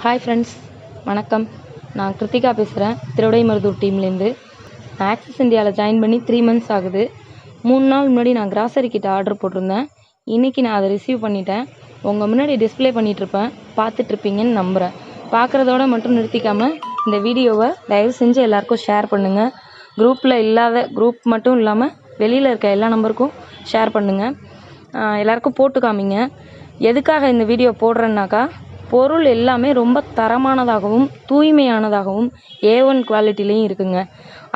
Hi friends, வணக்கம். நான் கிருத்திகா பேசுகிறேன், திருவிடைமருதூர் டீம்லேருந்து. நான் ஆக்சிஸ் இந்தியாவில் ஜாயின் பண்ணி 3 months ஆகுது. 3 நாள் முன்னாடி நான் கிராசரி கிட்ட ஆர்டர் போட்டிருந்தேன். இன்றைக்கி நான் அதை ரிசீவ் பண்ணிட்டேன். உங்கள் முன்னாடி டிஸ்பிளே பண்ணிகிட்ருப்பேன், பார்த்துட்ருப்பீங்கன்னு நம்புகிறேன். பார்க்குறதோட மட்டும் நிறுத்திக்காமல் இந்த வீடியோவை தயவு செஞ்சு எல்லாேருக்கும் ஷேர் பண்ணுங்கள். குரூப்பில் இல்லாத குரூப் மட்டும் இல்லாமல் வெளியில் இருக்க எல்லா நம்பருக்கும் ஷேர் பண்ணுங்கள். எல்லாேருக்கும் போட்டு காமிங்க. எதுக்காக இந்த வீடியோ போடுறேன்னாக்கா, பொருள் எல்லாமே ரொம்ப தரமானதாகவும் தூய்மையானதாகவும் A1 குவாலிட்டிலையும் இருக்குங்க.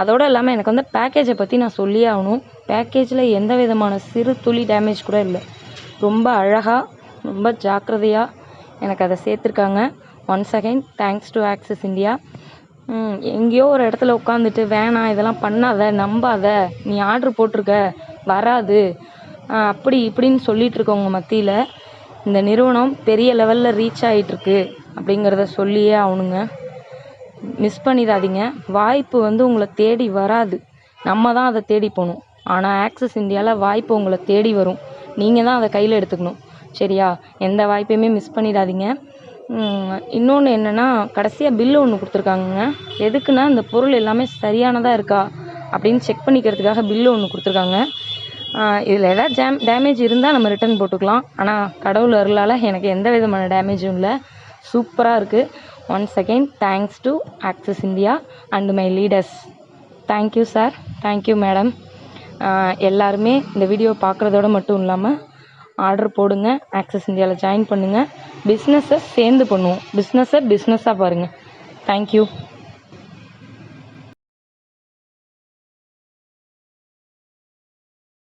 அதோடு இல்லாமல் எனக்கு வந்து பேக்கேஜை பற்றி நான் சொல்லியே ஆகணும். பேக்கேஜில் எந்த விதமான சிறு துளி டேமேஜ் கூட இல்லை. ரொம்ப அழகாக, ரொம்ப ஜாக்கிரதையாக எனக்கு அதை சேர்த்துருக்காங்க. Once again thanks to Axis India. எங்கேயோ ஒரு இடத்துல உட்காந்துட்டு வேணாம், இதெல்லாம் பண்ணாத, நம்பாத, நீ ஆர்டர் போட்டிருக்க வராது, அப்படி இப்படின்னு சொல்லிகிட்டு இருக்கவங்க மத்தியில் இந்த நிறுவனம் பெரிய லெவலில் ரீச் ஆகிட்டுருக்கு அப்படிங்கிறத சொல்லியே ஆகணுங்க. மிஸ் பண்ணிடாதீங்க. வாய்ப்பு வந்து உங்களை தேடி வராது, நம்ம தான் அதை தேடி போகணும். ஆனால் ஆக்சிஸ் இந்தியாவில் வாய்ப்பு உங்களை தேடி வரும், நீங்கள் தான் அதை கையில் எடுத்துக்கணும். சரியா? எந்த வாய்ப்பையுமே மிஸ் பண்ணிடாதீங்க. இன்னொன்று என்னென்னா, கடைசியாக பில்லு ஒன்று கொடுத்துருக்காங்கங்க. எதுக்குன்னா, இந்த பொருள் எல்லாமே சரியானதாக இருக்கா அப்படின்னு செக் பண்ணிக்கிறதுக்காக பில்லு ஒன்று கொடுத்துருக்காங்க. இதில் ஏதாவது டேமேஜ் இருந்தால் நம்ம ரிட்டன் போட்டுக்கலாம். ஆனால் கடவுள் அருளால் எனக்கு எந்த விதமான டேமேஜும் இல்லை. சூப்பராக இருக்குது. Once again thanks to Axis India and my leaders. Thank you sir, thank you madam. எல்லாருமே இந்த வீடியோ பார்க்குறதோடு மட்டும் இல்லாமல் ஆர்டர் போடுங்க, ஆக்சிஸ் இந்தியாவில் ஜாயின் பண்ணுங்கள். பிஸ்னஸை சேர்ந்து பண்ணுவோம். பிஸ்னஸாக பாருங்கள். தேங்க்யூ.